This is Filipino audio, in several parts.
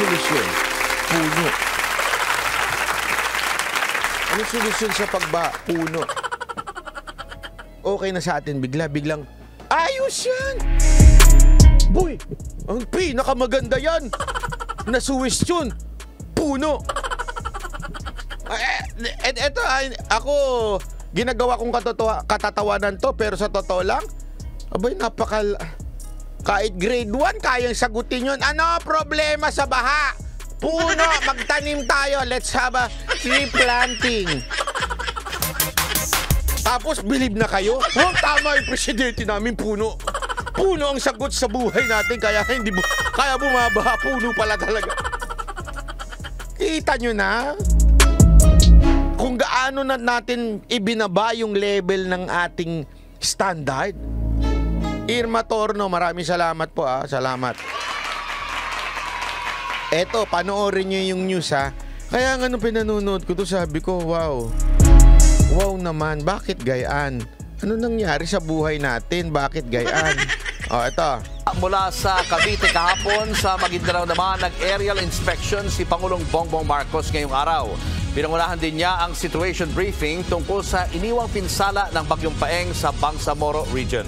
solusyon? Puno. Anong solusyon sa puno? Okay na sa atin biglang ayos yan! Boy, ang pinakamaganda yan! Nasuwestyon! Puno! Eto, ako, ginagawa kong katatawanan to, pero sa totoo lang, abay, kahit grade 1, kayang sagutin yun. Ano problema sa baha? Puno, magtanim tayo. Let's have a tree planting. Tapos, believe na kayo? Oh, tama yung presidente namin, puno. Puno ang sagot sa buhay natin, kaya bumabaha. Puno pala talaga. Kita nyo na kung gaano na natin ibinaba yung level ng ating standard. Irma Torno, maraming salamat po. Salamat. Eto, panoorin nyo yung news Kaya nga nung pinanonood ko to, sabi ko, wow. Wow naman, bakit gayaan? Ano nangyari sa buhay natin? Bakit gayaan? Ito. Mula sa Cavite kahapon, sa Maguindanao naman, nag-aerial inspection si Pangulong Bongbong Marcos ngayong araw. Pinangunahan din niya ang situation briefing tungkol sa iniwang pinsala ng Bagyong Paeng sa Bangsamoro Region.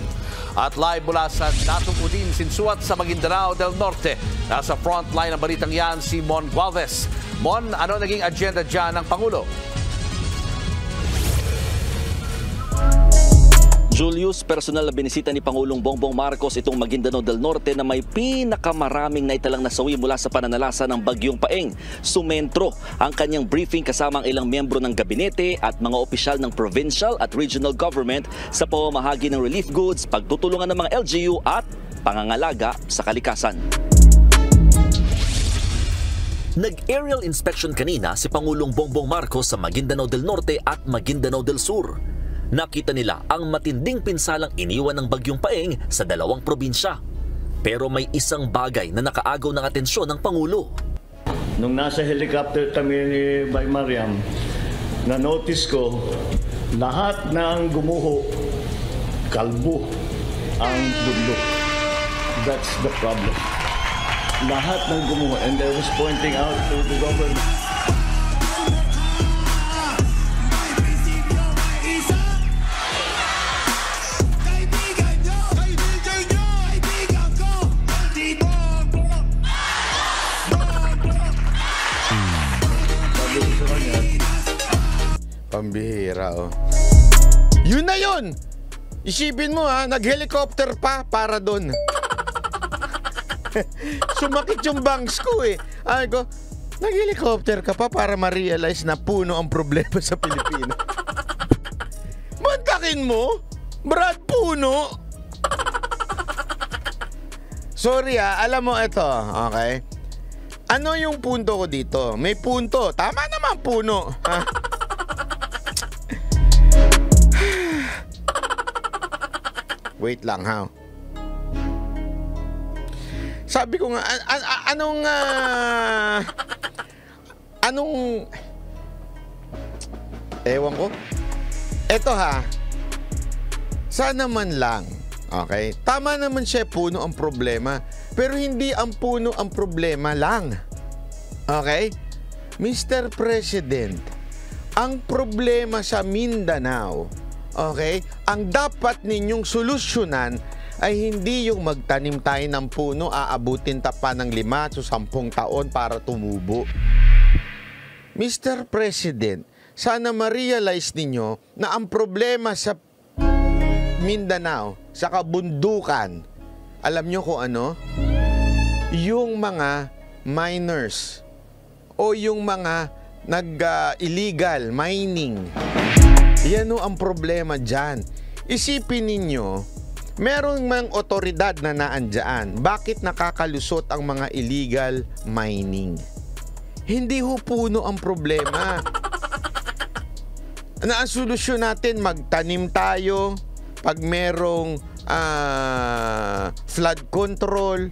At live mula sa Datong Udin, Sinsuat sa Maguindanao del Norte. Nasa frontline ng balitang yan si Mon Gualvez. Mon, ano naging agenda dyan ng Pangulo? Julius, personal na binisita ni Pangulong Bongbong Marcos itong Maguindanao del Norte na may pinakamaraming naitalang nasawi mula sa pananalasa ng Bagyong Paeng. Sumentro ang kanyang briefing kasama ang ilang miyembro ng gabinete at mga opisyal ng provincial at regional government sa pamamahagi ng relief goods, pagtutulungan ng mga LGU at pangangalaga sa kalikasan. Nag-aerial inspection kanina si Pangulong Bongbong Marcos sa Maguindanao del Norte at Maguindanao del Sur. Nakita nila ang matinding pinsalang iniwan ng Bagyong Paeng sa dalawang probinsya. Pero may isang bagay na nakaagaw ng atensyon ng Pangulo. Nung nasa helicopter kami ni Bay Mariam, na-notice ko lahat ng gumuho, kalbo ang bundok. That's the problem. Lahat ng gumuho. And I was pointing out to the government. Pambihira, Yun na yun! Isipin mo nag-helicopter pa para doon. Sumakit yung bangs ko Ay ko, nag-helicopter ka pa para ma-realize na puno ang problema sa Pilipinas. Mantakin mo? Brad, puno! Sorry alam mo ito, okay? Ano yung punto ko dito? May punto. Tama naman, puno. Wait lang Sabi ko nga, anong ewan ko. Eto sana man lang, okay? Tama naman siya, puno ang problema. Pero hindi ang puno ang problema lang. Okay? Mr. President, ang problema sa Mindanao, okay, ang dapat ninyong solusyonan ay hindi yung magtanim tayo ng puno, aabutin pa ng 5 o 10 taon para tumubo. Mr. President, sana ma-realize ninyo na ang problema sa Mindanao, sa kabundukan, alam nyo kung ano? Yung mga miners o yung mga illegal mining. Yan ang problema dyan. Isipin ninyo, merong mga otoridad na naandyan. Bakit nakakalusot ang mga illegal mining? Hindi puno ang problema. Ang solusyon natin, magtanim tayo. Pag merong flood control.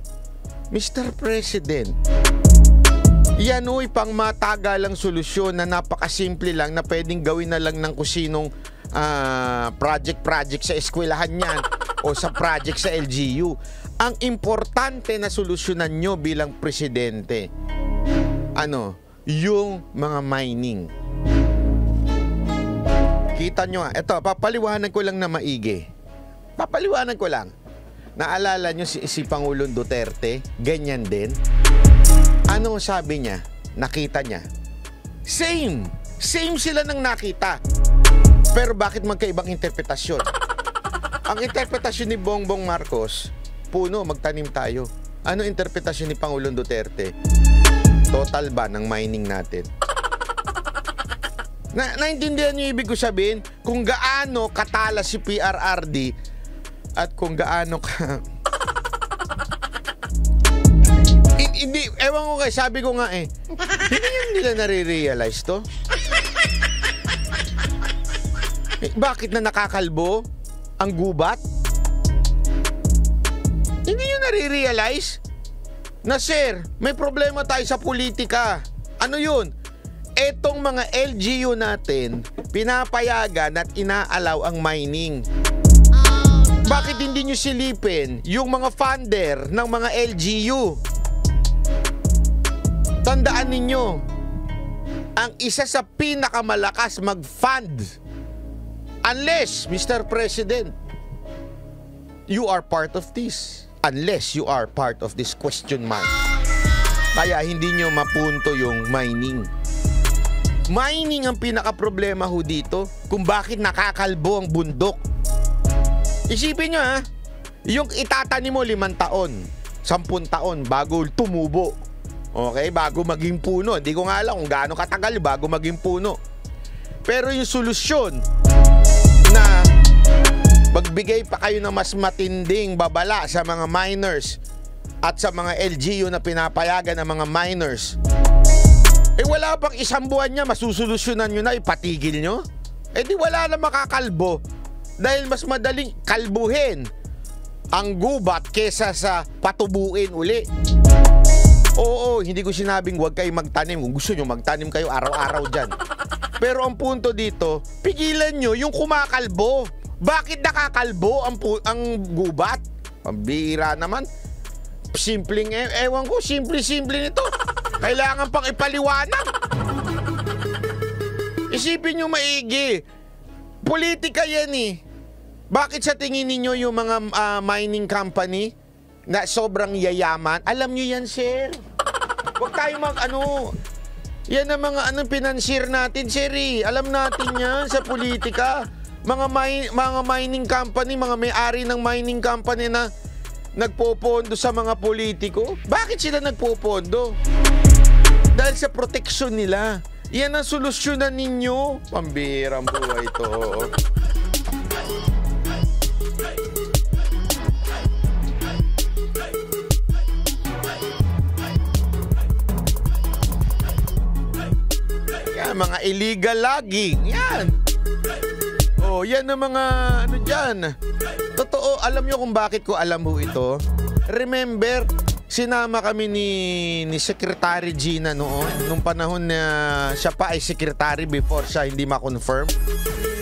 Mr. President, yan pang matagalang solusyon na napakasimple lang na pwedeng gawin na lang ng kusinong project sa eskwelahan niyan o sa project sa LGU. Ang importante na solusyonan nyo bilang presidente, yung mga mining. Kita nyo nga, ito, papaliwanan ko lang na maigi. Papaliwanan ko lang. Naalala nyo si Pangulong Duterte, ganyan din. Ano sabi niya? Nakita niya. Same sila nang nakita. Pero bakit magkaibang interpretasyon? Ang interpretasyon ni Bongbong Marcos, puno, magtanim tayo. Ano interpretasyon ni Pangulong Duterte? Total ba ng mining natin? Naintindihan niyo ibig ko sabihin? Kung gaano katala si PRRD at kung gaano ka... Hindi, ewan ko kayo, sabi ko nga hindi nila nare-realize to? Bakit na nakakalbo ang gubat? Hindi nyo nare-realize na, sir, may problema tayo sa politika. Ano yun? Etong mga LGU natin, pinapayagan at inaalaw ang mining. Bakit hindi nyo silipin yung mga funder ng mga LGU? Tandaan ninyo, ang isa sa pinakamalakas mag-fund, unless, Mr. President, you are part of this. Unless you are part of this question mark. Kaya hindi nyo mapunto yung mining. Mining ang pinaka-problema ho dito kung bakit nakakalbo ang bundok. Isipin nyo yung itatanim mo 5 taon, 10 taon bago tumubo. Okay, bago maging puno. Hindi ko nga alam kung gaano katagal bago maging puno. Pero yung solusyon na magbigay pa kayo ng mas matinding babala sa mga miners at sa mga LGU na pinapayagan ng mga miners, wala pang 1 buwan niya, masusolusyonan nyo na, ipatigil nyo? Di wala na makakalbo dahil mas madaling kalbuhin ang gubat kesa sa patubuin uli. Oo, hindi ko sinabing huwag kayo magtanim. Kung gusto nyo, magtanim kayo araw-araw dyan. Pero ang punto dito, pigilan nyo yung kumakalbo. Bakit nakakalbo ang gubat? Pambihira naman. Simpleng, ewan ko, simple nito. Kailangan pang ipaliwanag. Isipin nyo maigi. Politika yan Bakit sa tingin ninyo yung mga mining company na sobrang yayaman? Alam nyo yan, sir. Huwag tayo yan ang mga pinansyir natin, sir. Alam natin yan sa politika. Mga mining company, mga may-ari ng mining company na nagpopondo sa mga politiko. Bakit sila nagpopondo? Dahil sa proteksyon nila. Yan ang solusyonan ninyo. Pambihirang buhay ito. Yan, mga illegal logging. Yan. Yan ang mga dyan. Totoo, alam nyo kung bakit ko alam ho ito? Remember, sinama kami ni Secretary Gina noon, nung panahon na siya pa ay secretary before siya hindi ma-confirm.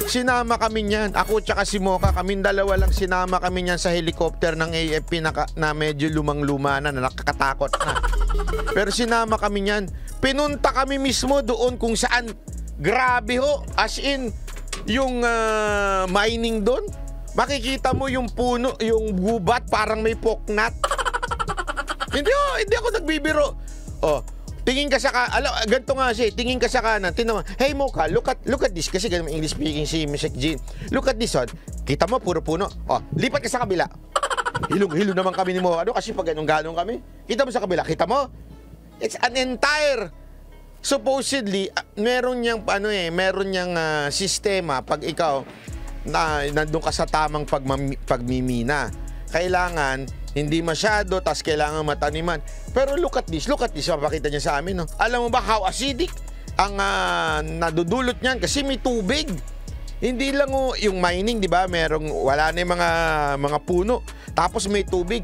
Sinama kami niyan. Ako tsaka si Mocha, kaming dalawa lang sinama kami niyan sa helicopter ng AFP na medyo lumang-luma na nakakatakot na. Pero sinama kami niyan. Pinunta kami mismo doon kung saan. Grabe ho. As in, yung mining doon, makikita mo yung puno, yung gubat, parang may poknat. Hindi ako nagbibiro. Tingin ka sa ganito nga siya, tingin ka sa kanan, tingnan mo, hey Mocha, look at this, kasi ganun English speaking si Mr. Jean. Look at this one. Kita mo, puro puno. Lipat ka sa kabila. Hilong-hilo naman kami ni Mocha. Kasi pag ganun kami, kita mo sa kabila, kita mo? It's an entire, supposedly, meron niyang sistema pag ikaw nandun ka sa tamang pagmimina. Kailangan hindi masyado, tas kailangan mataniman. Pero look at this, mapakita niya sa amin, no? Alam mo ba how acidic ang nadudulot niyan kasi may tubig. Hindi lang yung mining, di ba? Wala na yung mga puno. Tapos may tubig.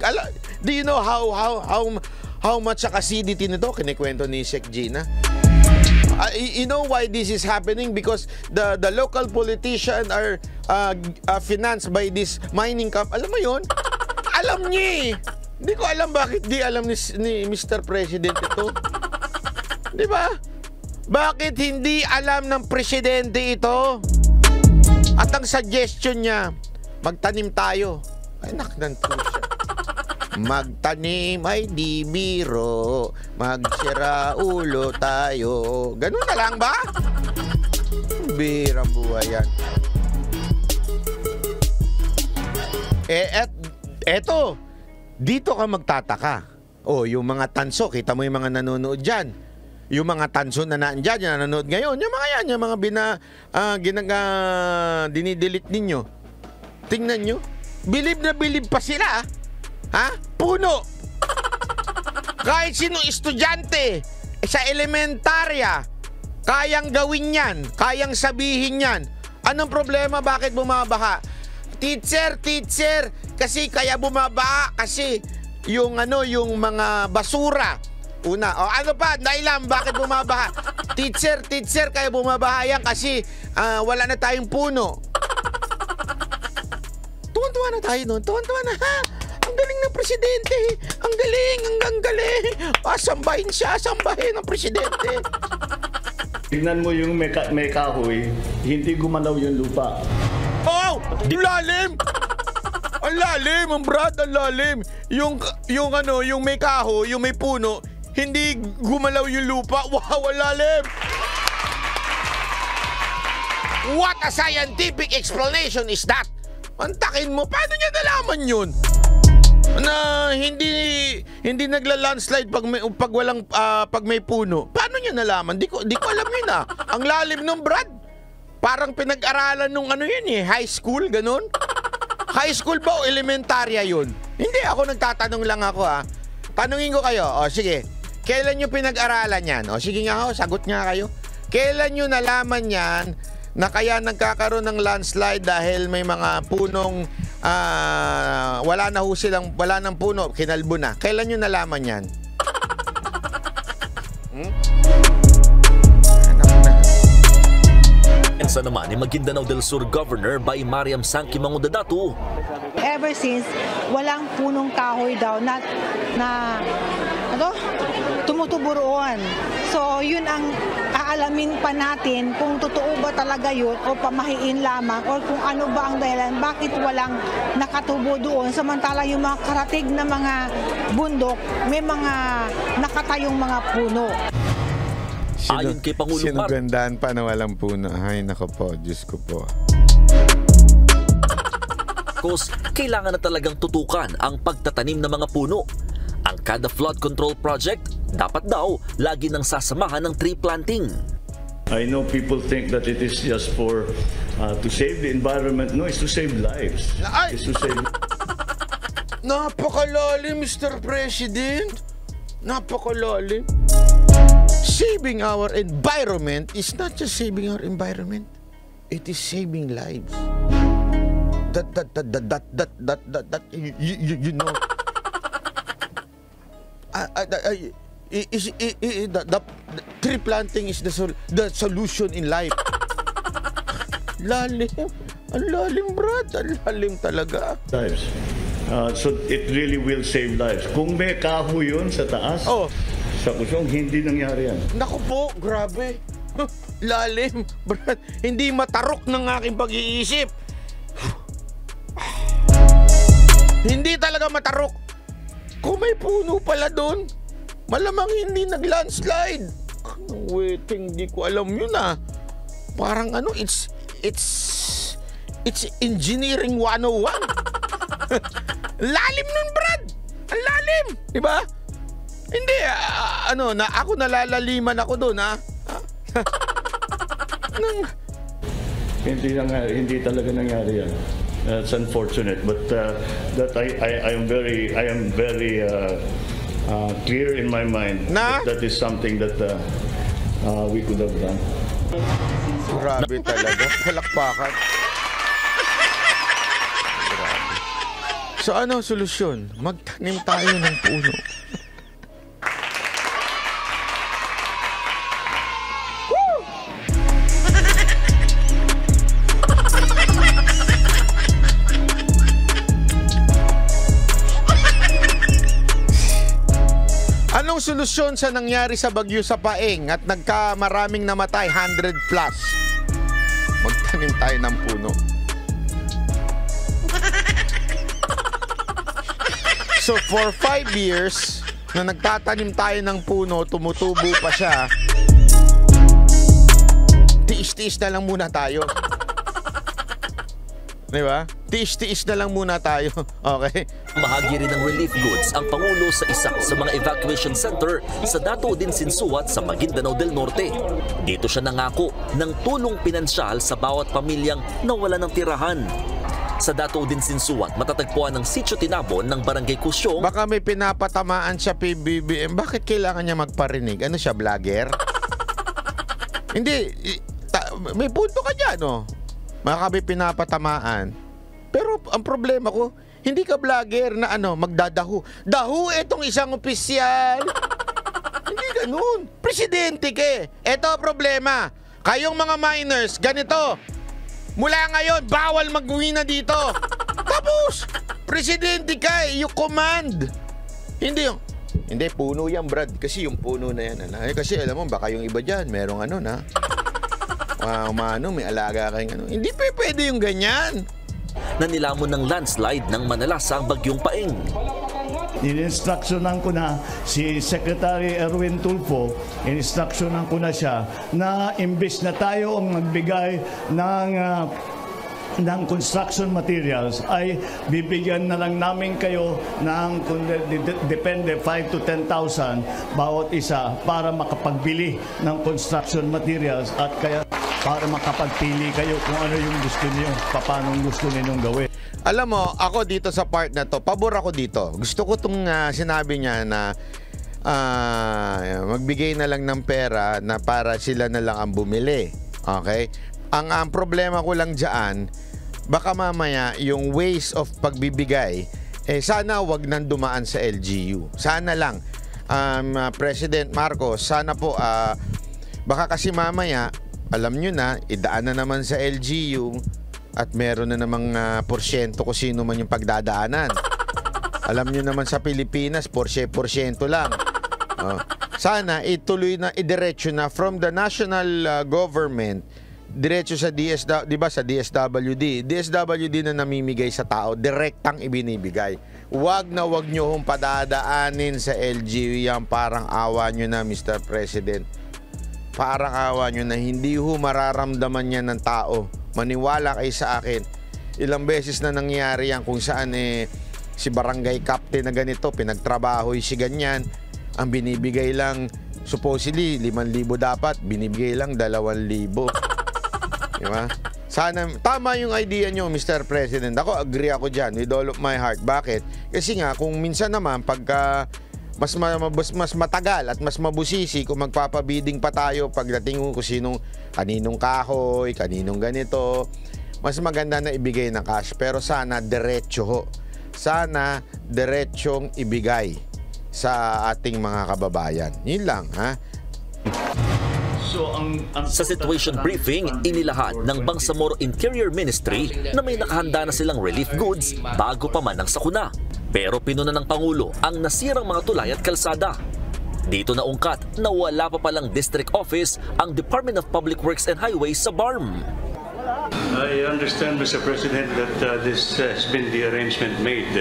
Do you know how much acidity nito? Kinikwento ni Sec Gina. You know why this is happening? Because the local politicians are financed by this mining company. Alam mo yun? Alam niya. Hindi ko alam bakit di alam ni Mr. President ito. Di ba? Bakit hindi alam ng presidente ito? At ang suggestion niya, magtanim tayo. Ay, naknan po siya. Magtanim ay di biro, magsira ulo tayo. Ganun na lang ba? Birang buhay yan. Eto, dito ka magtataka. Yung mga tanso, kita mo yung mga nanonood dyan. Yung mga tanso na nandyan, yung nanonood ngayon, yung mga dinidelete ninyo. Tingnan nyo, bilib na bilib pa sila. Ha? Puno. Kahit sino estudyante sa elementarya, kayang gawin yan, kayang sabihin yan. Anong problema? Bakit bumabaha? Teacher, kasi kaya bumabaha kasi yung mga basura. Una, ano pa? Dailan, bakit bumabaha? Teacher, kaya bumabaha yan kasi wala na tayong puno. Tuwan-tuwa na tayo noon. Tuwan-tuwa na, ha? Ang galing ng presidente. Ang galing. Sambahin siya, sambahin ng presidente. Tingnan mo yung may kahoy, hindi gumalaw yung lupa. Oh! Lalim! Ang lalim, ang Brad, ang lalim. Yung may kahoy, yung may puno, hindi gumalaw yung lupa. Wow, ang lalim! What a scientific explanation is that? Antakin mo, paano niya nalaman yun? Na hindi nagla-landslide pag may puno. Paano niya nalaman? Di ko alam yun ah. Ang lalim nung Brad. Parang pinag-aralan nung high school, ganun. High school ba o elementarya yun? Hindi, ako nagtatanong lang ako ah. Tanungin ko kayo, sige. Kailan nyo pinag-aralan yan? Sige nga sagot nga kayo. Kailan nyo nalaman yan na kaya nagkakaroon ng landslide dahil may mga punong wala nang puno, kinalbo na. Kailan nyo nalaman yan? Sa naman ni Maguindanao del Sur Governor by Mariam Sangki Mangudadatu. Ever since, walang punong kahoy daw na tumutubo roon. So, yun ang aalamin pa natin kung totoo ba talaga yun o pamahiin lamang o kung ano ba ang dahilan, bakit walang nakatubo doon. Samantala yung mga karatig na mga bundok, may mga nakatayong mga puno. Ayon kay Pangulong Sinugandaan pa na walang puno. Ay, nako po. Diyos ko po. Kailangan na talagang tutukan ang pagtatanim ng mga puno. Ang kada flood control project, dapat daw lagi nang sasamahan ng tree planting. I know people think that it is just for to save the environment. No, it's to save lives. It's to save... Napakalalim, Mr. President. Napakalalim. Saving our environment is not just saving our environment. It is saving lives. You know. The tree planting is the solution in life. Lalim. Ang lalim, Brad. Ang lalim talaga. Lives. So it really will save lives. Kung may kahoy yun sa taas, sa kusong, hindi nangyari yan. Naku po, grabe. Lalim, Brad. Hindi matarok ng aking pag-iisip. Hindi talaga matarok. Kung may puno pala doon, malamang hindi nag-landslide. Waiting, di ko alam yun ah. Parang it's engineering 101. Lalim nun, Brad. Ang lalim, di ba? Hindi, ako nalalaliman ako doon, ha? Hindi talaga nangyari yan. It's unfortunate, but that I am very clear in my mind that is something that we could have done. Grabe talaga, palakpakan. Grabe. So ano solusyon? Magtanim tayo ng puno. Anong solusyon sa nangyari sa bagyo sa Paeng at nagkamaraming namatay, 100 plus? Magtanim tayo ng puno. So for 5 years, na nagtatanim tayo ng puno, tumutubo pa siya, tiis-tiis na lang muna tayo. Diba? Tiis-tiis na lang muna tayo. Okay? Mahagi rin ng relief goods ang Pangulo sa isa sa mga evacuation center sa Dato din Sinsuat sa Maguindanao del Norte. Dito siya nangako ng tulong pinansyal sa bawat pamilyang nawala ng tirahan. Sa Dato din Sinsuat, matatagpuan ng Sitio Tinabon ng Barangay Kusyong. Baka may pinapatamaan siya PBBM. Bakit kailangan niya magparinig? Ano siya, vlogger? Hindi. May punto ka dyan, no? Baka may pinapatamaan. Pero ang problema ko, hindi ka vlogger na magdadaho. Daho itong isang opisyal. Hindi ganun. Presidente ka eh. Ito ang problema. Kayong mga minors, ganito. Mula ngayon, bawal mag-uwi na dito. Tapos, presidente ka eh. You command. Hindi yung, hindi, puno yan, Brad. Kasi yung puno na yan. Kasi alam mo, baka yung iba dyan, merong na. May alaga kayong Hindi pwede yung ganyan. Nanilamon ng landslide ng Manalasa ang bagyong Paeng. In-instructionan ko na si Secretary Erwin Tulfo, in-instructionan ko na siya na imbes na tayo ang magbigay ng construction materials ay bibigyan na lang namin kayo ng depende 5 to 10,000 bawat isa para makapagbili ng construction materials at kaya para makapagpili kayo kung ano yung gusto niyo, paano gusto ninyong gawin. Alam mo, ako dito sa part na to, pabor ako dito. Gusto ko itong sinabi niya na magbigay na lang ng pera na para sila na lang ang bumili. Okay? Ang problema ko lang dyan, baka mamaya yung ways of pagbibigay, sana wag nang dumaan sa LGU. Sana lang, President Marcos, sana po, baka kasi mamaya, alam nyo na, idaan na naman sa LGU at meron na namang porsyento kung sino man yung pagdadaanan. Alam nyo naman sa Pilipinas, porsyento lang. Sana ituloy na, idiretso na from the national government, diretso sa DSWD, di ba sa DSWD? DSWD na namimigay sa tao, direktang ibinibigay. Wag nyo hong padadaanin sa LGU yan, parang awa nyo na, Mr. President. Parang awa nyo na, hindi ho mararamdaman yan ng tao. Maniwala kayo sa akin. Ilang beses na nangyari yan kung saan si barangay captain na ganito, pinagtrabaho si ganyan. Ang binibigay lang, supposedly, 5,000 dapat, binibigay lang 2,000. Diba? Sana, tama yung idea nyo, Mr. President. Ako, agree ako dyan with all of my heart. Bakit? Kasi nga, kung minsan naman, pagka mas matagal at mas mabusisi kung magpapabiding pa tayo pagdating kung kaninong kahoy, kaninong ganito, mas maganda na ibigay ng cash. Pero sana diretso ho. Sana diretsong ibigay sa ating mga kababayan. Yun lang, ha? Sa situation briefing, inilahad ng Bangsamoro Interior Ministry na may nakahanda na silang relief goods bago pa man ang sakuna. Pero pinuna ng Pangulo ang nasirang mga tulay at kalsada. Dito naungkat na wala pa palang district office ang Department of Public Works and Highways sa BARM. I understand, Mr. President, that this has been the arrangement made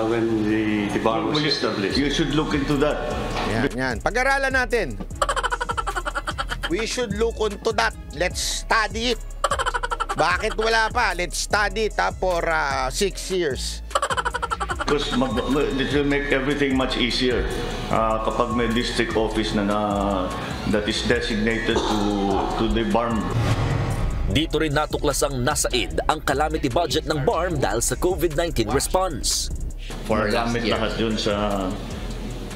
when the BARM was established. You should look into that. Yan. Pag-aralan natin. We should look into that. Let's study it. Bakit wala pa? Let's study it for 6 years. Because it will make everything much easier kapag may district office na that is designated to the BARM. Dito rin natuklasang nasaid ang calamity budget ng BARM dahil sa COVID-19 response. For gamit lahat yun sa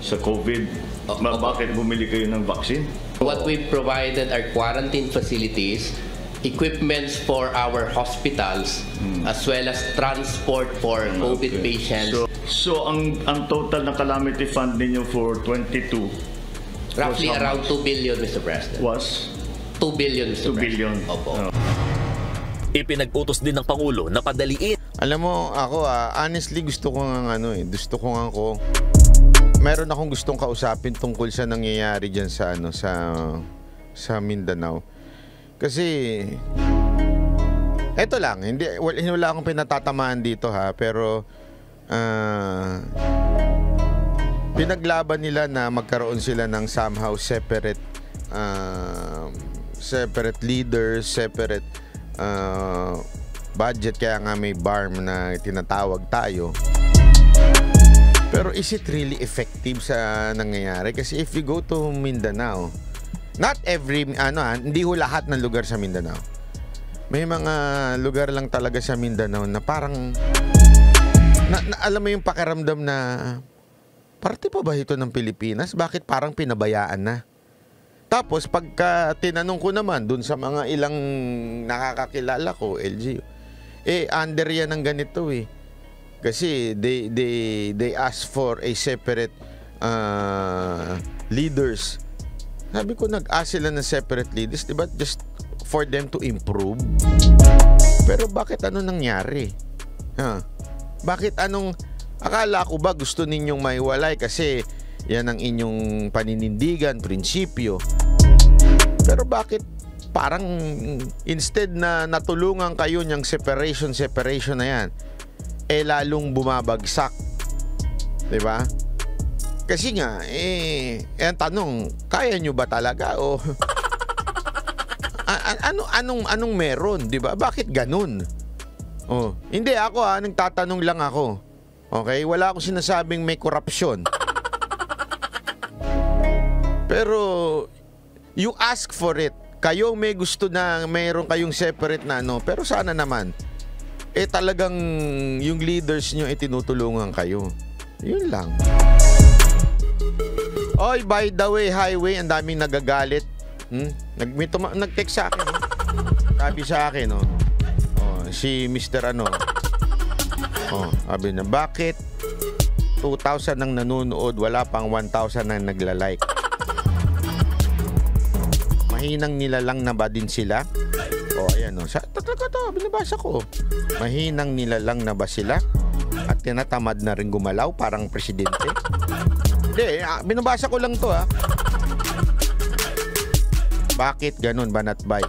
COVID. Bakit bumili kayo ng vaccine? What we provided are quarantine facilities, equipments for our hospitals, as well as transport for COVID patients. So ang total na calamity fund ninyo for 22 roughly around 2 billion, Mr. President. Was 2 billion, Mr. 2 billion. Opo. Ipinag-utos din ng Pangulo na padaliin. Alam mo, ako honestly gusto ko ng meron akong gustong kausapin tungkol sa nangyayari diyan sa ano sa Mindanao. Kasi eto lang, wala akong pinatatamaan dito ha, pero pinaglaban nila na magkaroon sila ng somehow separate leaders, separate budget, kaya nga may BARM na tinatawag tayo. Pero is it really effective sa nangyayari? Kasi if you go to Mindanao, not every, hindi ho lahat ng lugar sa Mindanao. May mga lugar lang talaga sa Mindanao na parang, alam mo yung pakiramdam na, parte pa ba ito ng Pilipinas? Bakit parang pinabayaan na? Tapos, pagka tinanong ko naman dun sa mga ilang nakakakilala ko, LGU, under yan ng ganito eh. Kasi they ask for a separate leaders. Sabi ko, nag-ask sila ng separate leaders, diba? Just for them to improve. Pero bakit ano nangyari? Bakit akala ko ba gusto ninyong maiwalay kasi yan ang inyong paninindigan, prinsipyo. Pero bakit parang instead na natulungan kayo niyang separation na yan, lalong bumabagsak. Diba? Kasi nga, ang tanong, kaya nyo ba talaga o anong meron, 'di ba? Bakit ganun? Hindi ako nagtatanong lang ako. Okay? Wala akong sinasabing may korupsyon. Pero you ask for it. Kayo may gusto na mayroon kayong separate na pero sana naman talagang yung leaders nyo tinutulungan kayo. Yun lang. Oy, by the way, highway, ang daming nagagalit. Nag-text sa akin. Sabi sa akin, si Mr. sabi na, bakit 2,000 nang nanonood, wala pang 1,000 nang nagla-like? Mahinang nilalang na ba din sila? Ayan, talaga to, binabasa ko. Mahinang nilalang na ba sila? At tinatamad na rin gumalaw parang presidente? Hindi, binabasa ko lang to Bakit ganun, Banatbay?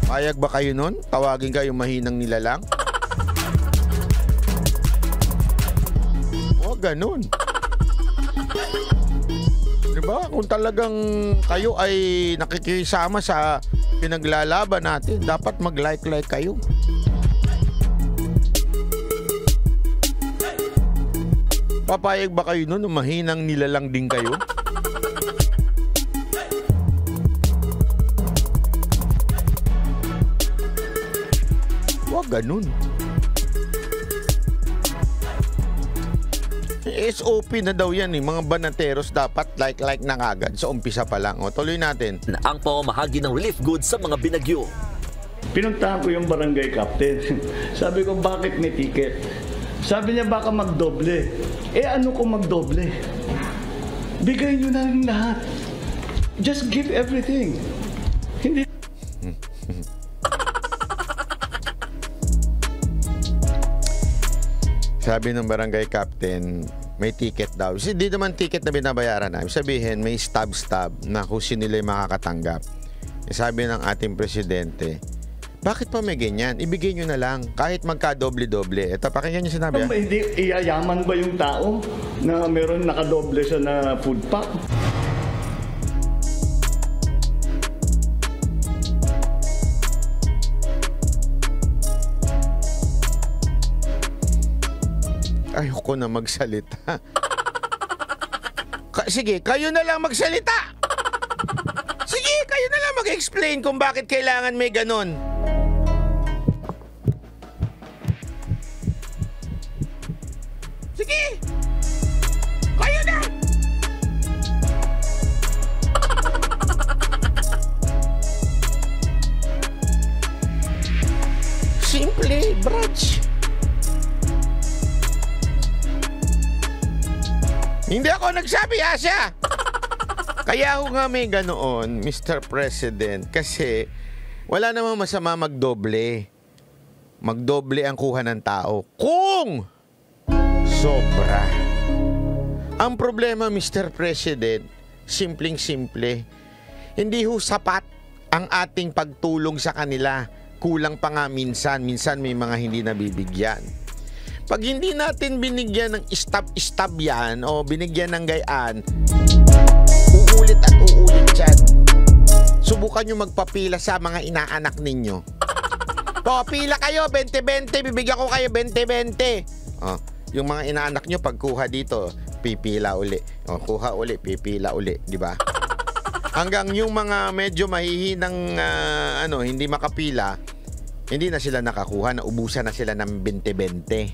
Payag ba kayo nun? Tawagin kayo mahinang nilalang? Ganun. Diba? Kung talagang kayo ay nakikisama sa pinaglalaban natin, dapat mag-like kayo. Papayag ba kayo nun? Mahinang nilalang din kayo? Ganun. SOP na daw yan mga banateros dapat like na agad sa umpisa pa lang. Tuloy natin. Ang pamamahagi ng relief goods sa mga binagyo. Pinuntahan ko yung barangay captain. Sabi ko, bakit may ticket? Sabi niya, baka magdoble. Ano kung magdoble? Bigay nyo na rin lahat. Just give everything. Hindi. Sabi ng barangay captain, may ticket daw. Hindi naman ticket na binabayaran namin. Sabihin, may stab na kung sino nila yung makakatanggap. Sabi ng ating presidente, bakit pa may ganyan? Ibigay nyo na lang. Kahit magka-doble-doble. Ito, pakinggan nyo sinabi. Hindi iyayaman ba yung tao na meron nakadoble siya na food pack? Ayoko na magsalita. Sige, kayo na lang magsalita. Sige, kayo na lang mag-explain kung bakit kailangan may ganon. Sige. Kayo na. Simple, brats. Hindi ako nagsabi, Asya. Kaya ako nga may ganoon, Mr. President, kasi wala namang masama magdoble. Magdoble ang kuha ng tao kung sobra. Ang problema, Mr. President, simpleng-simple. Hindi ho sapat ang ating pagtulong sa kanila. Kulang pa nga minsan. Minsan may mga hindi nabibigyan. Pag hindi natin binigyan ng istab-istab yan o binigyan ng gayaan, uulit at uulit yan. Subukan nyo magpapila sa mga inaanak ninyo. O, pila kayo, 20-20, bibigyan ko kayo 20-20. O, yung mga inaanak nyo, pagkuha dito, pipila uli. O, kuha uli, pipila uli, di ba? Hanggang yung mga medyo mahihinang hindi makapila, hindi na sila nakakuha, naubusan na sila ng 20-20.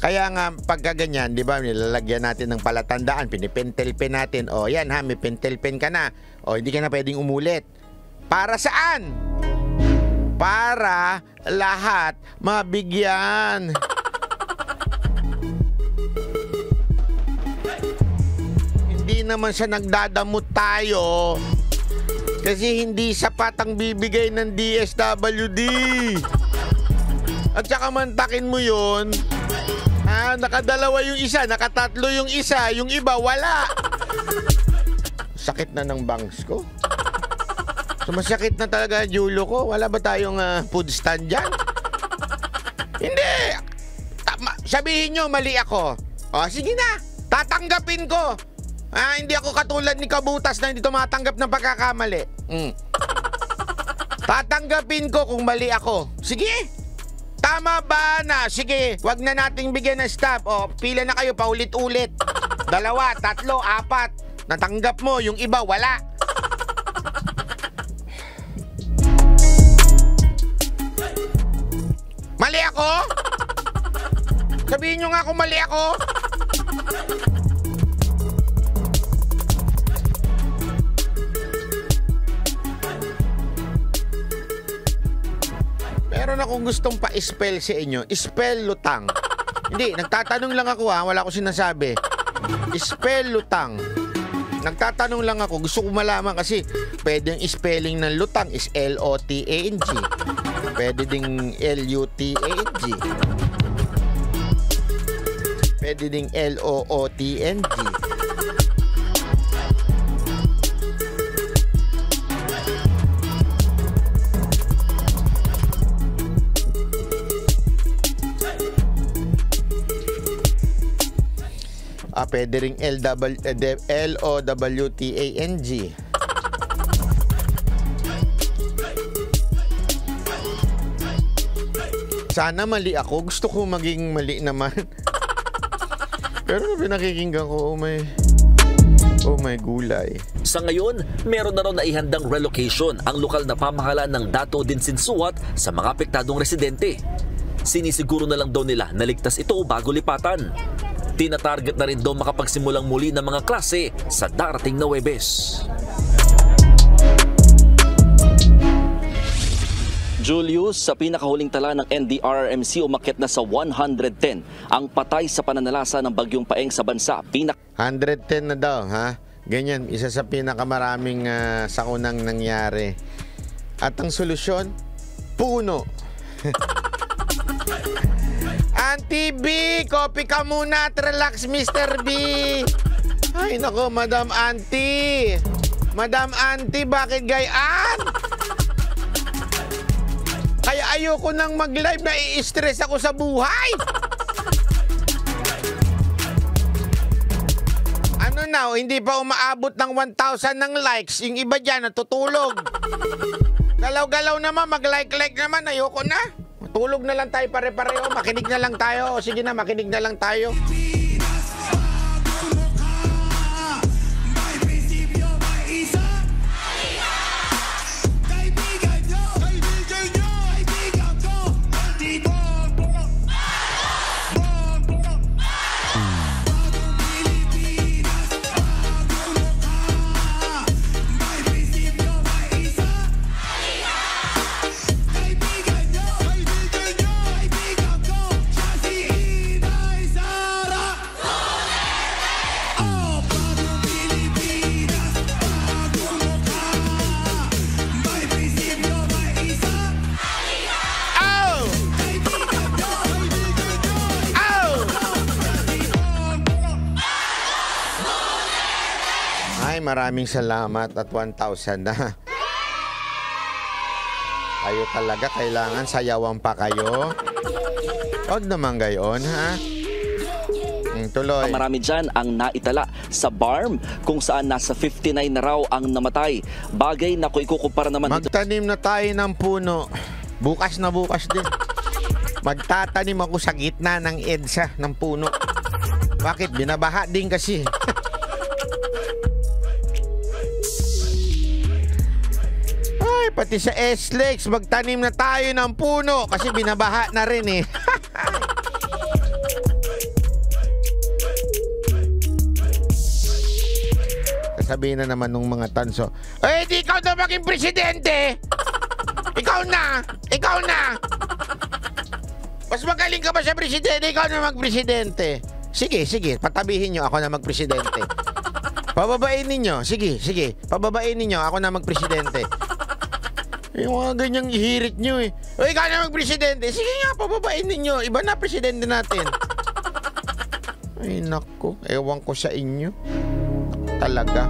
Kaya nga pagka ganyan, di ba, nilalagyan natin ng palatandaan, pinipentelpen natin, o yan ha, may pentelpen ka na, o hindi ka na pwedeng umulit. Para saan? Para lahat mabigyan. Hindi naman siya nagdadamot tayo kasi hindi sapat ang bibigay ng DSWD. At saka mantakin mo yun, nakadalawa yung isa, nakatatlo yung isa, yung iba wala. Sakit na ng bangs ko. Sumasakit na talaga julo ko. Wala ba tayong food stand dyan? Hindi. Sabihin nyo, mali ako. O, sige na. Tatanggapin ko. Hindi ako katulad ni Kabutas na hindi tumatanggap ng pagkakamali. Tatanggapin ko kung mali ako. Sige. Tama ba na? Sige. Wag na nating bigyan ng stop. O, pila na kayo paulit-ulit. 2, 3, 4. Natanggap mo. Yung iba, wala. Mali ako? Sabihin nyo nga kung mali ako. Meron akong gustong pa-spell sa inyo. Spell lutang. Hindi, nagtatanong lang ako wala ko sinasabi. Spell lutang. Nagtatanong lang ako. Gusto ko malaman kasi pwedeng spelling ng lutang is L-O-T-A-N-G. Pwede ding L-U-T-A-N-G. Pwede ding L-O-O-T-N-G. Pwede ring L-O-W-T-A-N-G. Sana mali ako. Gusto ko maging mali naman. Pero pinakikinggan ko, oh my gulay. Sa ngayon, meron na raw na ihandang relocation ang lokal na pamahalaan ng Dato Dinsinsuat sa mga apektadong residente. Sinisiguro na lang daw nila na ligtas ito bago lipatan. Tinatarget na rin daw makapagsimulang muli ng mga klase sa darating na Huwebes. Julius, sa pinakahuling tala ng NDRRMC, umakyat na sa 110 ang patay sa pananalasa ng bagyong Paeng sa bansa. 110 na daw, ha? Ganyan, isa sa pinakamaraming sakunang nangyari. At ang solusyon, puno. Auntie B, coffee ka muna at relax, Mr. B. Ay, nako, Madam Auntie. Madam Auntie, bakit gayaan? Kaya ayoko nang mag-live na i-stress ako sa buhay. Ano na, hindi pa umaabot ng 1,000 ng likes. Yung iba dyan, natutulog. Galaw-galaw naman, mag-like-like naman, ayoko na. Tulog na lang tayo pare-pareho, makinig na lang tayo. O sige na, makinig na lang tayo. Ay, maraming salamat at 1,000 na. Kayo talaga, kailangan sayawan pa kayo. Huwag naman gayon, ha? Tuloy. Marami dyan ang naitala sa BARM kung saan nasa 59 na raw ang namatay. Bagay na kung ikukumpara naman dito. Magtanim na tayo ng puno. Bukas na bukas din. Magtatanim ako sa gitna ng EDSA ng puno. Bakit? Binabaha din kasi. Ay, pati sa SLEX, magtanim na tayo ng puno kasi binabaha na rin eh. Sabihin na naman ng mga tanso, eh, di ikaw na maging presidente! Ikaw na! Ikaw na! Mas magaling ka ba sa presidente? Ikaw na magpresidente. Sige, sige, patabihin nyo, ako na magpresidente. Pababain ninyo, sige, sige, pababain ninyo, ako na magpresidente. Yung mga ganyang ihirit nyo eh. O, ikaw na magpresidente. Sige nga, pababain ninyo, iba na presidente natin. Ay, naku, ewan ko sa inyo. Talaga.